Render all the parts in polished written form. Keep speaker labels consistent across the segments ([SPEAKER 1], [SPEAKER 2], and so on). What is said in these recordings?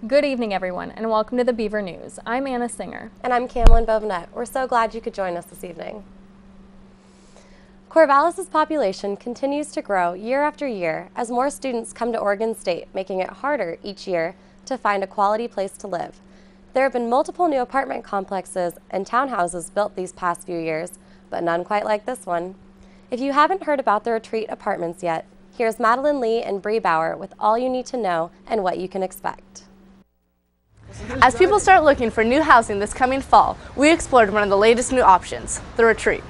[SPEAKER 1] Good evening, everyone, and welcome to the Beaver News. I'm Anna Singer.
[SPEAKER 2] And I'm Kamelyn, Bovinette. We're so glad you could join us this evening. Corvallis' population continues to grow year after year as more students come to Oregon State, making it harder each year to find a quality place to live. There have been multiple new apartment complexes and townhouses built these past few years, but none quite like this one. If you haven't heard about the Retreat Apartments yet, here's Madeline Lee and Beaver with all you need to know and what you can expect.
[SPEAKER 3] As people start looking for new housing this coming fall, we explored one of the latest new options, the Retreat.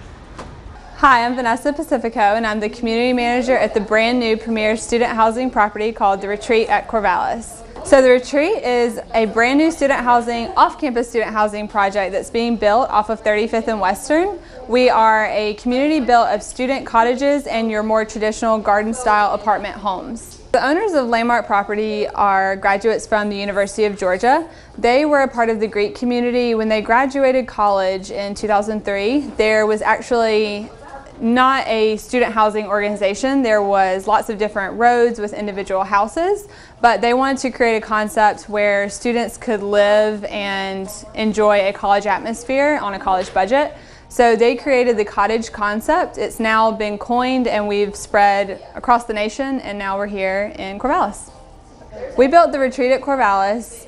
[SPEAKER 4] Hi, I'm Vanessa Pacifico, and I'm the community manager at the brand new premier student housing property called the Retreat at Corvallis. So the Retreat is a brand new student housing, off-campus student housing project that's being built off of 35th and Western. We are a community built of student cottages and your more traditional garden-style apartment homes. The owners of Landmark Property are graduates from the University of Georgia. They were a part of the Greek community when they graduated college in 2003. There was actually not a student housing organization. There was lots of different roads with individual houses, but they wanted to create a concept where students could live and enjoy a college atmosphere on a college budget. So they created the cottage concept. It's now been coined and we've spread across the nation, and now we're here in Corvallis. We built the Retreat at Corvallis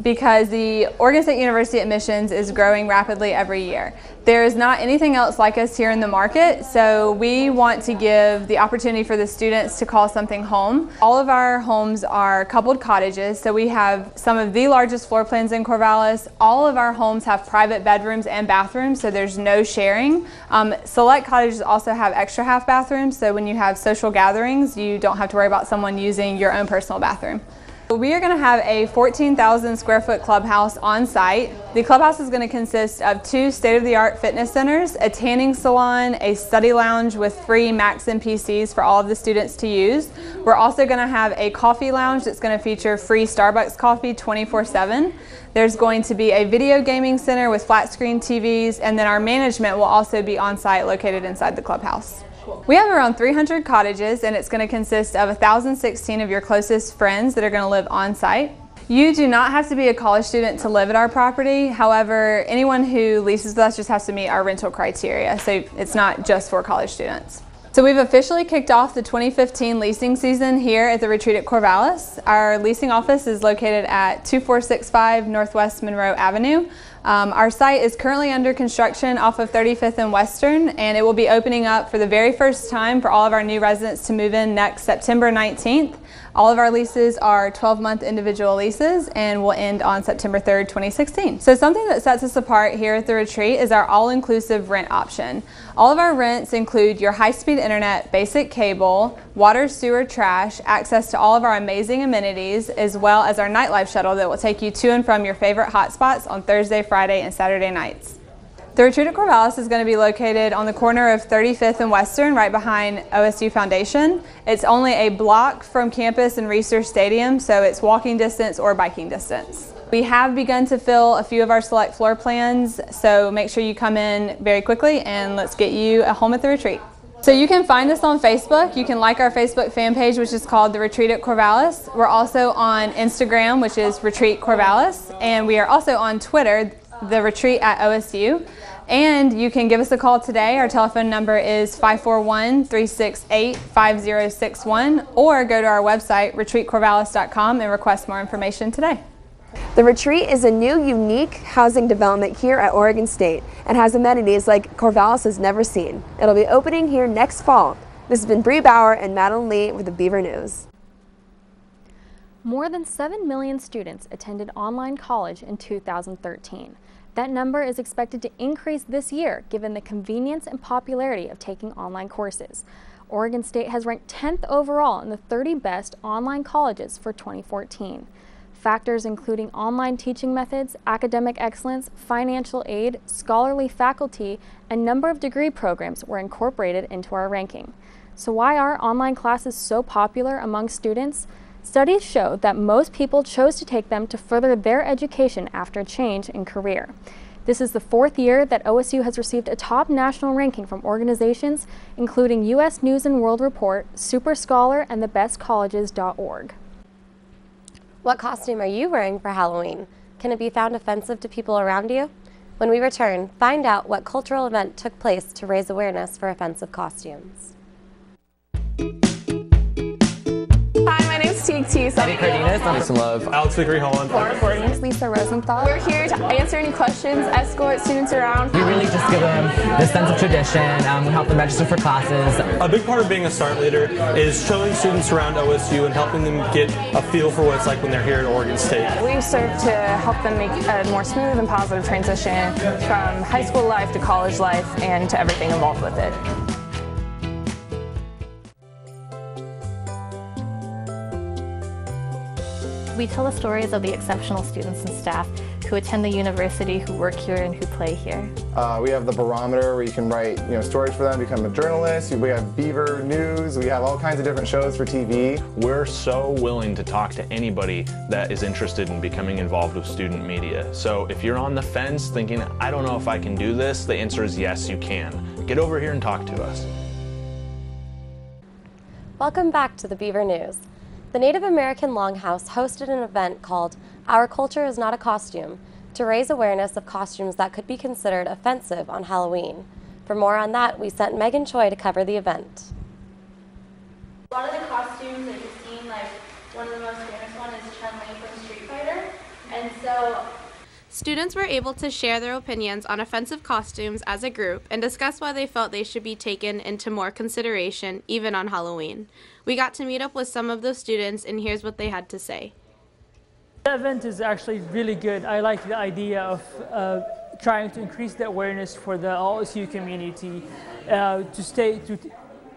[SPEAKER 4] because the Oregon State University admissions is growing rapidly every year. There is not anything else like us here in the market, so we want to give the opportunity for the students to call something home. All of our homes are coupled cottages, so we have some of the largest floor plans in Corvallis. All of our homes have private bedrooms and bathrooms, so there's no sharing. Select cottages also have extra half bathrooms, so when you have social gatherings, you don't have to worry about someone using your own personal bathroom. We are going to have a 14,000 square foot clubhouse on site. The clubhouse is going to consist of 2 state-of-the-art fitness centers, a tanning salon, a study lounge with free Macs and PCs for all of the students to use. We're also going to have a coffee lounge that's going to feature free Starbucks coffee 24/7. There's going to be a video gaming center with flat screen TVs, and then our management will also be on site located inside the clubhouse. We have around 300 cottages, and it's going to consist of 1,016 of your closest friends that are going to live on site. You do not have to be a college student to live at our property. However, anyone who leases with us just has to meet our rental criteria, so it's not just for college students. So we've officially kicked off the 2015 leasing season here at the Retreat at Corvallis. Our leasing office is located at 2465 Northwest Monroe Avenue. Our site is currently under construction off of 35th and Western, and it will be opening up for the very first time for all of our new residents to move in next September 19th. All of our leases are 12-month individual leases and will end on September 3rd, 2016. So something that sets us apart here at the Retreat is our all-inclusive rent option. All of our rents include your high-speed internet, basic cable, water, sewer, trash, access to all of our amazing amenities, as well as our nightlife shuttle that will take you to and from your favorite hotspots on Thursday, Friday, and Saturday nights. The Retreat at Corvallis is going to be located on the corner of 35th and Western, right behind OSU Foundation. It's only a block from campus and Research Stadium, so it's walking distance or biking distance. We have begun to fill a few of our select floor plans, so make sure you come in very quickly and let's get you a home at the Retreat. So you can find us on Facebook. You can like our Facebook fan page, which is called The Retreat at Corvallis. We're also on Instagram, which is Retreat Corvallis, and we are also on Twitter, The Retreat at OSU. And you can give us a call today. Our telephone number is 541-368-5061, or go to our website, retreatcorvallis.com, and request more information today.
[SPEAKER 5] The Retreat is a new, unique housing development here at Oregon State and has amenities like Corvallis has never seen. It'll be opening here next fall. This has been Beaver and Madeline Lee with the Beaver News.
[SPEAKER 1] More than 7 million students attended online college in 2013. That number is expected to increase this year given the convenience and popularity of taking online courses. Oregon State has ranked 10th overall in the 30 best online colleges for 2014. Factors including online teaching methods, academic excellence, financial aid, scholarly faculty, and number of degree programs were incorporated into our ranking. So why are online classes so popular among students? Studies show that most people chose to take them to further their education after a change in career. This is the 4th year that OSU has received a top national ranking from organizations including U.S. News & World Report, Super Scholar, and thebestcolleges.org.
[SPEAKER 2] What costume are you wearing for Halloween? Can it be found offensive to people around you? When we return, find out what cultural event took place to raise awareness for offensive costumes.
[SPEAKER 3] Hi, my name's TT.
[SPEAKER 6] Eddie Cardenas, Mason Love,
[SPEAKER 7] Alex Vickery Holland,
[SPEAKER 5] Lisa Rosenthal.
[SPEAKER 3] We're here to answer any questions, escort students around.
[SPEAKER 6] we really just give them this sense of tradition. We help them register for classes.
[SPEAKER 7] A big part of being a START leader is showing students around OSU and helping them get a feel for what it's like when they're here at Oregon State.
[SPEAKER 8] We serve to help them make a more smooth and positive transition from high school life to college life and to everything involved with it.
[SPEAKER 9] We tell the stories of the exceptional students and staff who attend the university, who work here, and who play here.
[SPEAKER 10] We have the Barometer where you can write stories for them, become a journalist. We have Beaver News. We have all kinds of different shows for TV.
[SPEAKER 11] We're so willing to talk to anybody that is interested in becoming involved with student media. So if you're on the fence thinking, I don't know if I can do this, the answer is yes, you can. Get over here and talk to us.
[SPEAKER 2] Welcome back to the Beaver News. The Native American Longhouse hosted an event called Our Culture is Not a Costume to raise awareness of costumes that could be considered offensive on Halloween. For more on that, we sent Megan Choi to cover the event.
[SPEAKER 12] A lot of the costumes that you've seen, like one of the most famous one is Chun-Li from Street Fighter, and so
[SPEAKER 13] students were able to share their opinions on offensive costumes as a group and discuss why they felt they should be taken into more consideration even on Halloween. We got to meet up with some of those students, and here's what they had to say.
[SPEAKER 14] The event is actually really good. I like the idea of trying to increase the awareness for the OSU community, to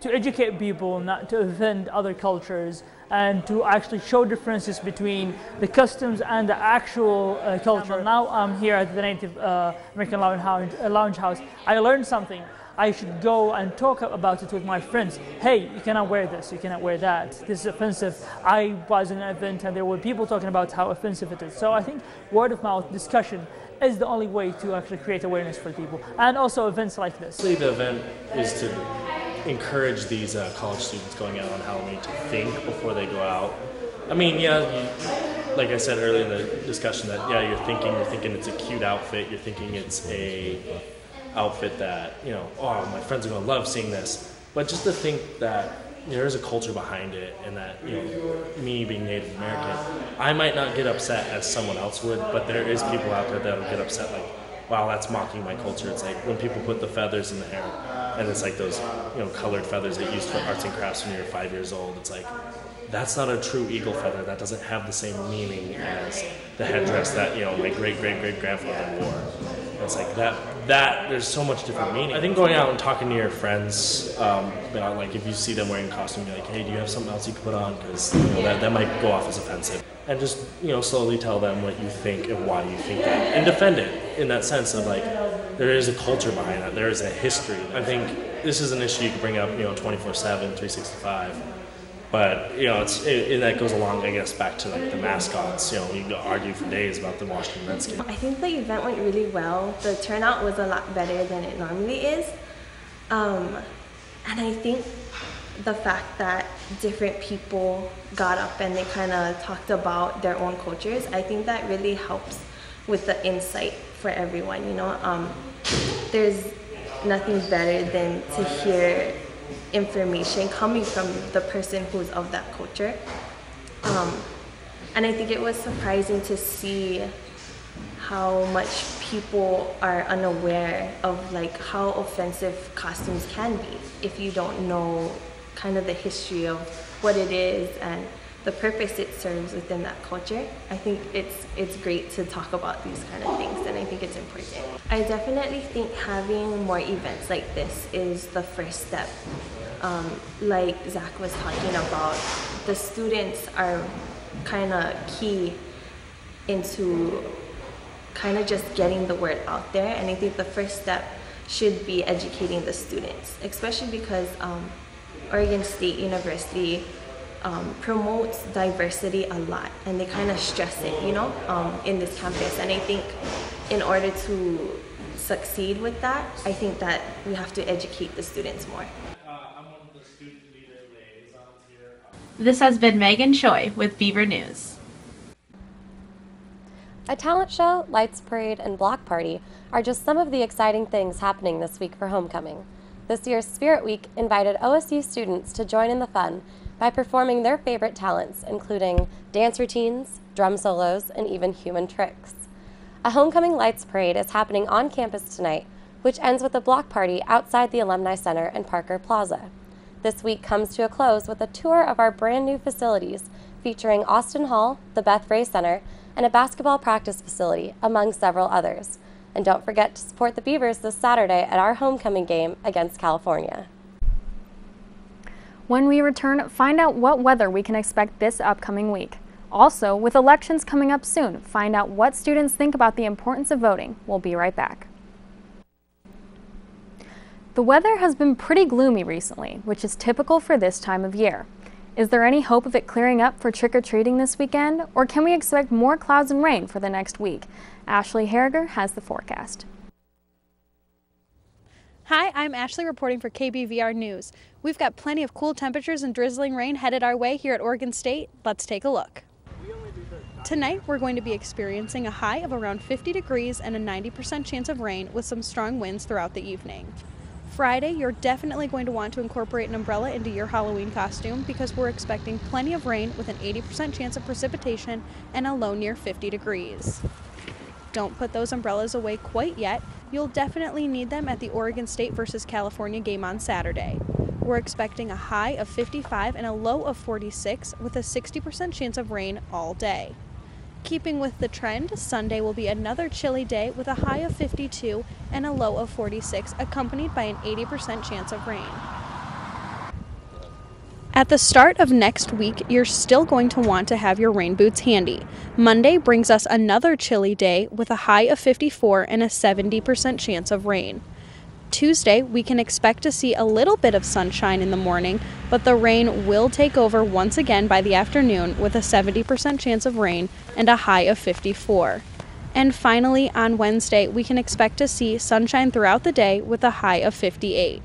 [SPEAKER 14] educate people, not to offend other cultures, and to actually show differences between the customs and the actual culture. Now I'm here at the Native American Lounge House. I learned something. I should go and talk about it with my friends. Hey, you cannot wear this, you cannot wear that. This is offensive. I was in an event and there were people talking about how offensive it is. So I think word of mouth discussion is the only way to actually create awareness for people. And also events like this.
[SPEAKER 15] The event is to encourage these college students going out on Halloween to think before they go out. I mean, like I said earlier in the discussion, that you're thinking it's a cute outfit, you're thinking it's a outfit that, oh, my friends are going to love seeing this. But just to think that there's a culture behind it, and that, me being Native American, I might not get upset as someone else would, but there is people out there that'll get upset, like, wow, that's mocking my culture. It's like when people put the feathers in the hair, and it's like those, colored feathers that you used for arts and crafts when you were 5 years old. It's like, that's not a true eagle feather. That doesn't have the same meaning as the headdress that, my great-great-great-grandfather wore. It's like that there's so much different meaning. I think going out and talking to your friends, like if you see them wearing a costume, you're like, hey, do you have something else you can put on? Because that might go off as offensive. And just slowly tell them what you think and why you think that, and defend it in that sense of like, there is a culture behind that. There is a history. I think this is an issue you can bring up 24/7, 365. But and that goes along, I guess, back to like the mascots. You can argue for days about the Washington Redskins.
[SPEAKER 12] I think the event went really well. The turnout was a lot better than it normally is, and I think the fact that different people got up and they kind of talked about their own cultures, I think that really helps with the insight for everyone. There's nothing better than to hear information coming from the person who's of that culture. And I think it was surprising to see how much people are unaware of like how offensive costumes can be if you don't know kind of the history of what it is and the purpose it serves within that culture. I think it's great to talk about these kind of things, and I think it's important. I definitely think having more events like this is the first step. Like Zach was talking about, the students are kind of key into kind of just getting the word out there, and I think the first step should be educating the students, especially because Oregon State University promotes diversity a lot, and they kind of stress it, in this campus. And I think in order to succeed with that, I think that we have to educate the students more.
[SPEAKER 13] This has been Megan Choi with Beaver News.
[SPEAKER 2] A talent show, lights parade, and block party are just some of the exciting things happening this week for homecoming. This year's Spirit Week invited OSU students to join in the fun by performing their favorite talents, including dance routines, drum solos, and even human tricks. A homecoming lights parade is happening on campus tonight, which ends with a block party outside the Alumni Center and Parker Plaza. This week comes to a close with a tour of our brand new facilities featuring Austin Hall, the Beth Ray Center, and a basketball practice facility, among several others. And don't forget to support the Beavers this Saturday at our homecoming game against California.
[SPEAKER 1] When we return, find out what weather we can expect this upcoming week. Also, with elections coming up soon, find out what students think about the importance of voting. We'll be right back. The weather has been pretty gloomy recently, which is typical for this time of year. Is there any hope of it clearing up for trick-or-treating this weekend, or can we expect more clouds and rain for the next week? Ashley Harriger has the forecast.
[SPEAKER 16] Hi, I'm Ashley reporting for KBVR News. We've got plenty of cool temperatures and drizzling rain headed our way here at Oregon State. Let's take a look. Tonight, we're going to be experiencing a high of around 50 degrees and a 90% chance of rain with some strong winds throughout the evening. Friday, you're definitely going to want to incorporate an umbrella into your Halloween costume because we're expecting plenty of rain with an 80% chance of precipitation and a low near 50 degrees. Don't put those umbrellas away quite yet. You'll definitely need them at the Oregon State versus California game on Saturday. We're expecting a high of 55 and a low of 46 with a 60% chance of rain all day. Keeping with the trend, Sunday will be another chilly day with a high of 52 and a low of 46, accompanied by an 80% chance of rain. At the start of next week, you're still going to want to have your rain boots handy. Monday brings us another chilly day with a high of 54 and a 70% chance of rain. Tuesday, we can expect to see a little bit of sunshine in the morning, but the rain will take over once again by the afternoon with a 70% chance of rain and a high of 54. And finally, on Wednesday, we can expect to see sunshine throughout the day with a high of 58.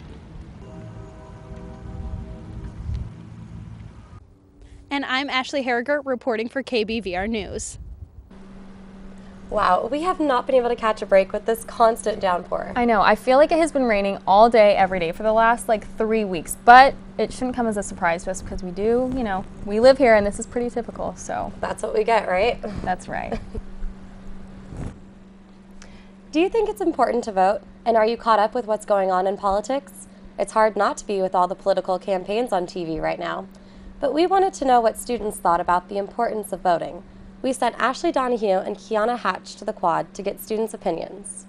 [SPEAKER 16] And I'm Ashley Harriger reporting for KBVR News.
[SPEAKER 2] Wow, we have not been able to catch a break with this constant downpour.
[SPEAKER 1] I know, I feel like it has been raining all day, every day for the last 3 weeks, but it shouldn't come as a surprise to us because we do, we live here and this is pretty typical, so.
[SPEAKER 2] That's what we get, right?
[SPEAKER 1] That's right.
[SPEAKER 2] Do you think it's important to vote? And are you caught up with what's going on in politics? It's hard not to be with all the political campaigns on TV right now. But we wanted to know what students thought about the importance of voting. We sent Ashley Donahue and Kiana Hatch to the quad to get students' opinions.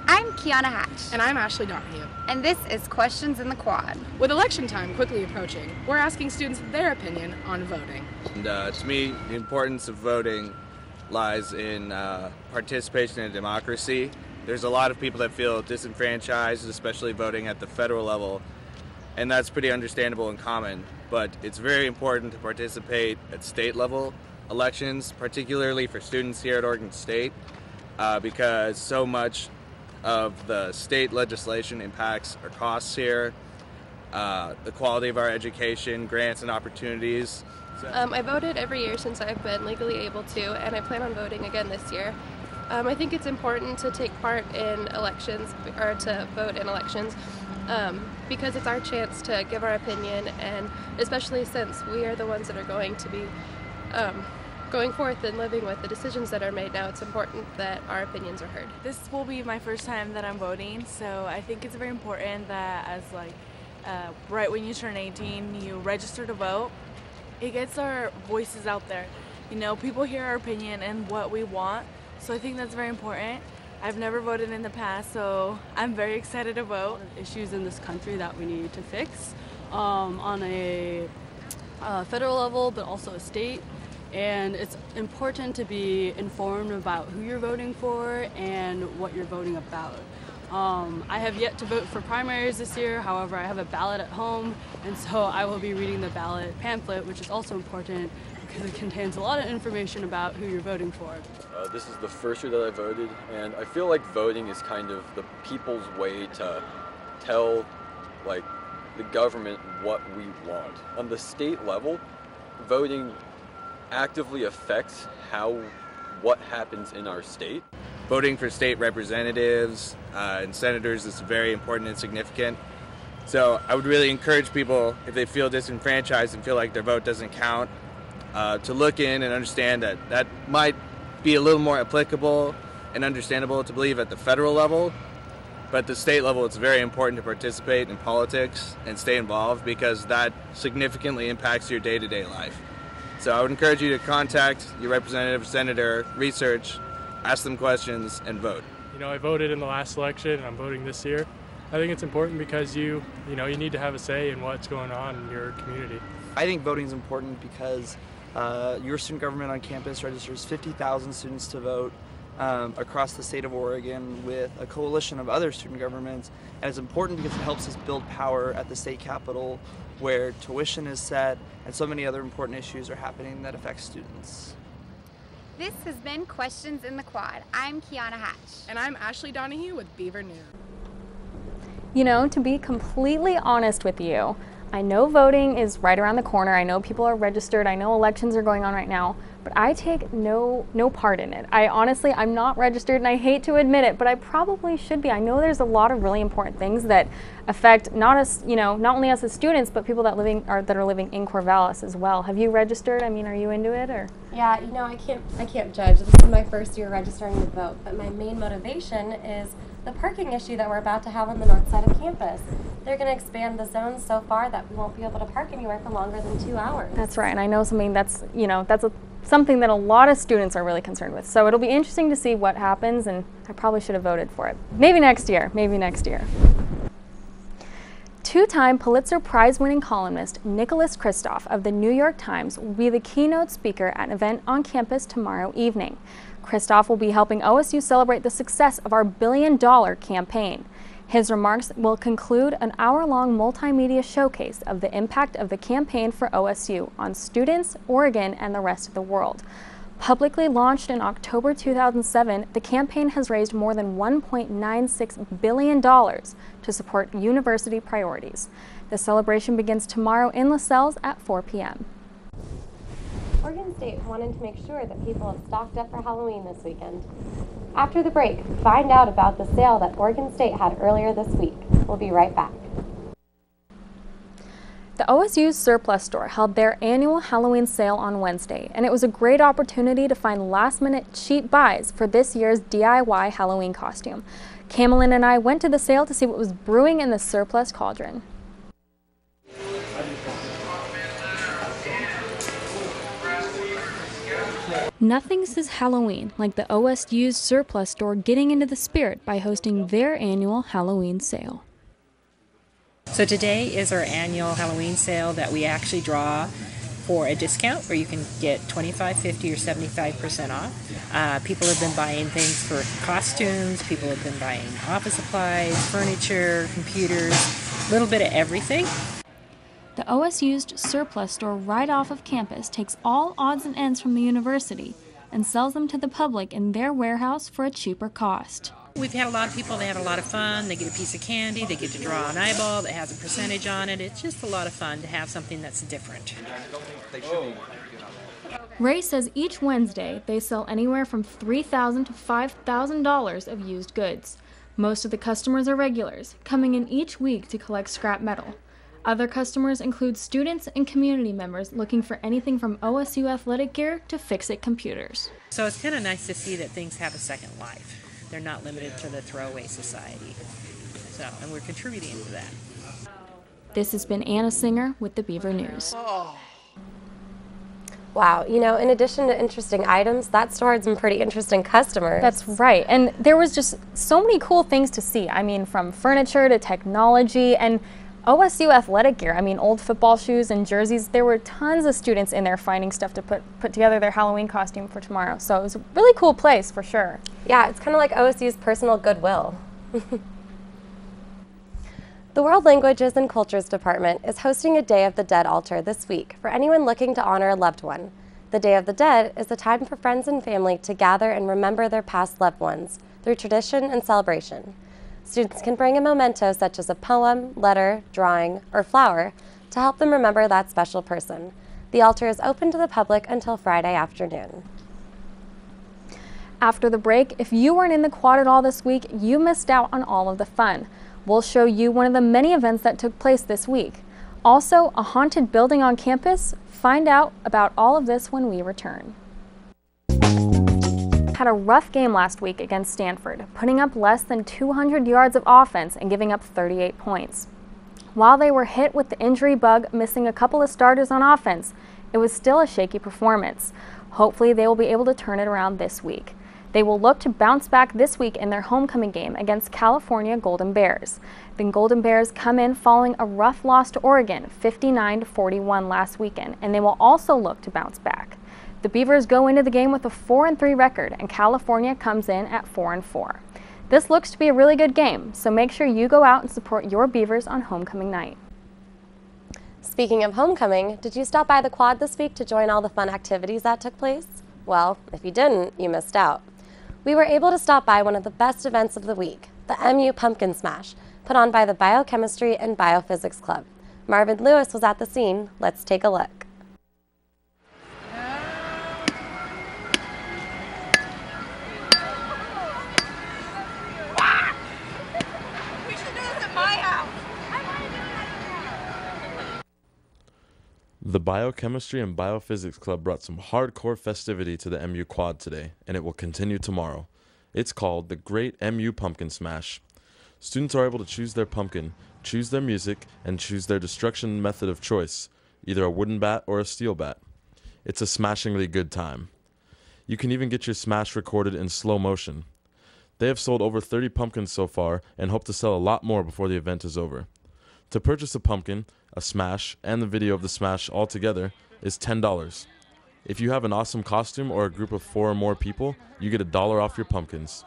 [SPEAKER 17] I'm Kiana Hatch.
[SPEAKER 18] And I'm Ashley Donahue.
[SPEAKER 17] And this is Questions in the Quad.
[SPEAKER 18] With election time quickly approaching, we're asking students their opinion on voting.
[SPEAKER 19] And to me, the importance of voting lies in participation in democracy. There's a lot of people that feel disenfranchised, especially voting at the federal level, and that's pretty understandable and common. But it's very important to participate at state level elections, particularly for students here at Oregon State, because so much of the state legislation impacts our costs here, the quality of our education, grants and opportunities.
[SPEAKER 20] I voted every year since I've been legally able to, and I plan on voting again this year. I think it's important to take part in elections, or to vote in elections, because it's our chance to give our opinion, and especially since we are the ones that are going to be going forth and living with the decisions that are made now, it's important that our opinions are heard.
[SPEAKER 21] This will be my first time that I'm voting, so I think it's very important that as right when you turn 18, you register to vote. It gets our voices out there. People hear our opinion and what we want, so I think that's very important. I've never voted in the past, so I'm very excited to vote.
[SPEAKER 22] Issues in this country that we need to fix on a federal level, but also a state. And it's important to be informed about who you're voting for and what you're voting about. I have yet to vote for primaries this year, however I have a ballot at home, and so I will be reading the ballot pamphlet, which is also important because it contains a lot of information about who you're voting for.
[SPEAKER 23] This is the first year that I voted, and I feel like voting is kind of the people's way to tell the government what we want. On the state level, voting actively affect what happens in our state.
[SPEAKER 19] Voting for state representatives and senators is very important and significant. So I would really encourage people, if they feel disenfranchised and feel like their vote doesn't count, to look in and understand that that might be a little more applicable and understandable to believe at the federal level. But at the state level, it's very important to participate in politics and stay involved because that significantly impacts your day-to-day life. So I would encourage you to contact your representative, senator, research, ask them questions, and vote.
[SPEAKER 3] You know, I voted in the last election and I'm voting this year. I think it's important because you need to have a say in what's going on in your community.
[SPEAKER 4] I think voting is important because your student government on campus registers 50,000 students to vote across the state of Oregon with a coalition of other student governments, and it's important because it helps us build power at the state capitol where tuition is set and so many other important issues are happening that affect students.
[SPEAKER 17] This has been Questions in the Quad. I'm Kiana Hatch.
[SPEAKER 18] And I'm Ashley Donahue with Beaver News.
[SPEAKER 1] You know, to be completely honest with you, I know voting is right around the corner. I know people are registered. I know elections are going on right now, but I take no part in it. I'm not registered and I hate to admit it, but I probably should be. I know there's a lot of really important things that affect not only us as students, but people that are living in Corvallis as well. Have you registered? I mean, are you into it or?
[SPEAKER 2] Yeah, you know, I can't judge. This is my first year registering to vote, but my main motivation is the parking issue that we're about to have on the north side of campus. They're going to expand the zones so far that we won't be able to park anywhere for longer than 2 hours.
[SPEAKER 1] That's right, and I know something something that a lot of students are really concerned with. So it'll be interesting to see what happens, and I probably should have voted for it. Maybe next year. Two-time Pulitzer Prize-winning columnist Nicholas Kristof of the New York Times will be the keynote speaker at an event on campus tomorrow evening. Kristof will be helping OSU celebrate the success of our $1 billion campaign. His remarks will conclude an hour-long multimedia showcase of the impact of the campaign for OSU on students, Oregon, and the rest of the world. Publicly launched in October 2007, the campaign has raised more than $1.96 billion to support university priorities. The celebration begins tomorrow in LaSalle's at 4 p.m.
[SPEAKER 2] Oregon State wanted to make sure that people have stocked up for Halloween this weekend. After the break, find out about the sale that Oregon State had earlier this week. We'll be right back.
[SPEAKER 1] The OSU's Surplus Store held their annual Halloween sale on Wednesday, and it was a great opportunity to find last-minute cheap buys for this year's DIY Halloween costume. Kamelyn and I went to the sale to see what was brewing in the surplus cauldron. Nothing says Halloween like the OSU's Surplus Store getting into the spirit by hosting their annual Halloween sale.
[SPEAKER 5] So today is our annual Halloween sale that we actually draw for a discount where you can get 25%, 50%, or 75% off. People have been buying things for costumes, people have been buying office supplies, furniture, computers, a little bit of everything.
[SPEAKER 1] The OSU's Surplus Store right off of campus takes all odds and ends from the university and sells them to the public in their warehouse for a cheaper cost.
[SPEAKER 5] We've had a lot of people, they have a lot of fun, they get a piece of candy, they get to draw an eyeball that has a percentage on it. It's just a lot of fun to have something that's different.
[SPEAKER 1] Ray says each Wednesday they sell anywhere from $3,000 to $5,000 of used goods. Most of the customers are regulars, coming in each week to collect scrap metal. Other customers include students and community members looking for anything from OSU athletic gear to fix-it computers.
[SPEAKER 5] So it's kind of nice to see that things have a second life. They're not limited to the throwaway society. So, and we're contributing to that.
[SPEAKER 1] This has been Anna Singer with the Beaver News.
[SPEAKER 2] Wow, you know, in addition to interesting items, that store had some pretty interesting customers.
[SPEAKER 1] That's right, and there was just so many cool things to see. I mean, from furniture to technology and OSU athletic gear. I mean, old football shoes and jerseys. There were tons of students in there finding stuff to put together their Halloween costume for tomorrow. So it was a really cool place for sure.
[SPEAKER 2] Yeah, it's kind of like OSU's personal goodwill. The World Languages and Cultures Department is hosting a Day of the Dead altar this week for anyone looking to honor a loved one. The Day of the Dead is a time for friends and family to gather and remember their past loved ones through tradition and celebration. Students can bring a memento such as a poem, letter, drawing, or flower to help them remember that special person. The altar is open to the public until Friday afternoon.
[SPEAKER 1] After the break, if you weren't in the quad at all this week, you missed out on all of the fun. We'll show you one of the many events that took place this week. Also, a haunted building on campus. Find out about all of this when we return. Had a rough game last week against Stanford, putting up less than 200 yards of offense and giving up 38 points. While they were hit with the injury bug, missing a couple of starters on offense, it was still a shaky performance. Hopefully they will be able to turn it around this week. They will look to bounce back this week in their homecoming game against California Golden Bears. The Golden Bears come in following a rough loss to Oregon, 59-41 last weekend, and they will also look to bounce back. The Beavers go into the game with a 4-3 record, and California comes in at 4-4. This looks to be a really good game, so make sure you go out and support your Beavers on homecoming night.
[SPEAKER 2] Speaking of homecoming, did you stop by the quad this week to join all the fun activities that took place? Well, if you didn't, you missed out. We were able to stop by one of the best events of the week, the MU Pumpkin Smash, put on by the Biochemistry and Biophysics Club. Marvin Lewis was at the scene. Let's take a look.
[SPEAKER 6] The Biochemistry and Biophysics Club brought some hardcore festivity to the MU Quad today, and it will continue tomorrow. It's called the Great MU Pumpkin Smash. Students are able to choose their pumpkin, choose their music, and choose their destruction method of choice, either a wooden bat or a steel bat. It's a smashingly good time. You can even get your smash recorded in slow motion. They have sold over 30 pumpkins so far and hope to sell a lot more before the event is over. To purchase a pumpkin, a smash, and the video of the smash all together is $10. If you have an awesome costume or a group of 4 or more people, you get $1 off your pumpkins.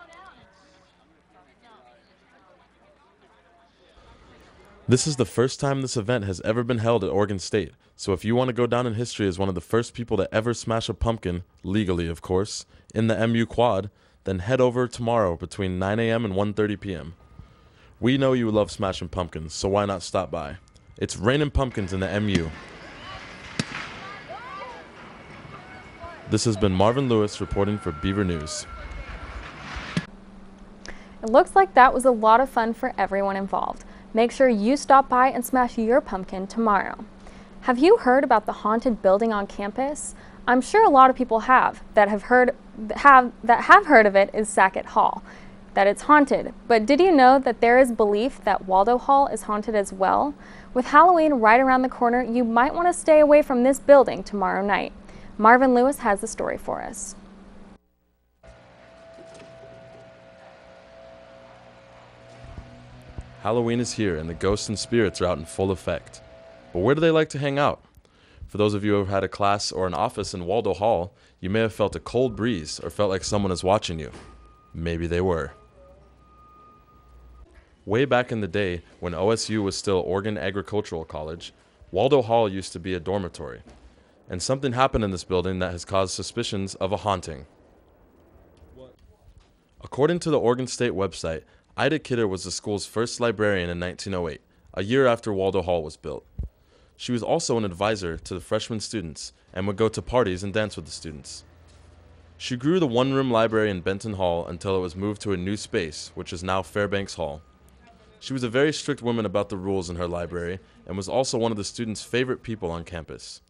[SPEAKER 6] This is the first time this event has ever been held at Oregon State, so if you want to go down in history as one of the first people to ever smash a pumpkin, legally of course, in the MU Quad, then head over tomorrow between 9 a.m. and 1:30 p.m. We know you love smashing pumpkins, so why not stop by? It's raining pumpkins in the MU. This has been Marvin Lewis reporting for Beaver News.
[SPEAKER 1] It looks like that was a lot of fun for everyone involved. Make sure you stop by and smash your pumpkin tomorrow. Have you heard about the haunted building on campus? I'm sure a lot of people have heard of it is Sackett Hall, that it's haunted. But did you know that there is belief that Waldo Hall is haunted as well? With Halloween right around the corner, you might want to stay away from this building tomorrow night. Marvin Lewis has the story for us.
[SPEAKER 6] Halloween is here and the ghosts and spirits are out in full effect. But where do they like to hang out? For those of you who have had a class or an office in Waldo Hall, you may have felt a cold breeze or felt like someone is watching you. Maybe they were. Way back in the day, when OSU was still Oregon Agricultural College, Waldo Hall used to be a dormitory. And something happened in this building that has caused suspicions of a haunting. According to the Oregon State website, Ida Kidder was the school's first librarian in 1908, a year after Waldo Hall was built. She was also an advisor to the freshman students and would go to parties and dance with the students. She grew the one-room library in Benton Hall until it was moved to a new space, which is now Fairbanks Hall. She was a very strict woman about the rules in her library and was also one of the students' favorite people on campus.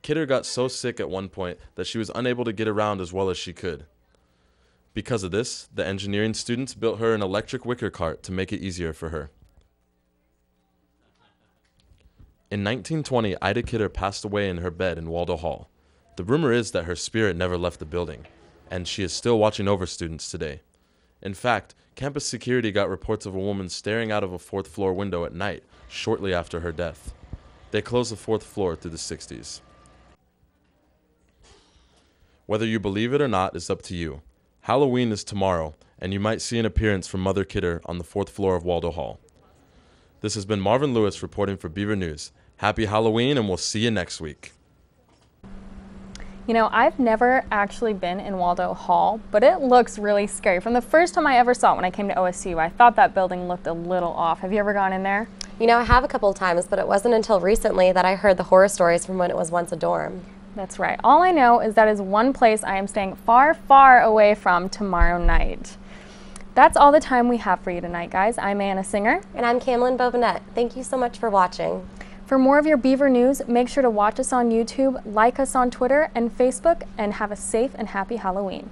[SPEAKER 6] Kidder got so sick at one point that she was unable to get around as well as she could. Because of this, the engineering students built her an electric wicker cart to make it easier for her. In 1920, Ida Kidder passed away in her bed in Waldo Hall. The rumor is that her spirit never left the building, and she is still watching over students today. In fact, campus security got reports of a woman staring out of a 4th floor window at night shortly after her death. They closed the 4th floor through the 60s. Whether you believe it or not is up to you. Halloween is tomorrow, and you might see an appearance from Mother Kidder on the 4th floor of Waldo Hall. This has been Marvin Lewis reporting for Beaver News. Happy Halloween, and we'll see you next week.
[SPEAKER 1] You know, I've never actually been in Waldo Hall, but it looks really scary. From the first time I ever saw it when I came to OSU, I thought that building looked a little off. Have you ever gone in there?
[SPEAKER 2] You know, I have a couple of times, but it wasn't until recently that I heard the horror stories from when it was once a dorm.
[SPEAKER 1] That's right. All I know is that is one place I am staying far, far away from tomorrow night. That's all the time we have for you tonight, guys. I'm Anna Singer.
[SPEAKER 2] And I'm Kamelyn Bovinette. Thank you so much for watching.
[SPEAKER 1] For more of your Beaver news, make sure to watch us on YouTube, like us on Twitter and Facebook, and have a safe and happy Halloween.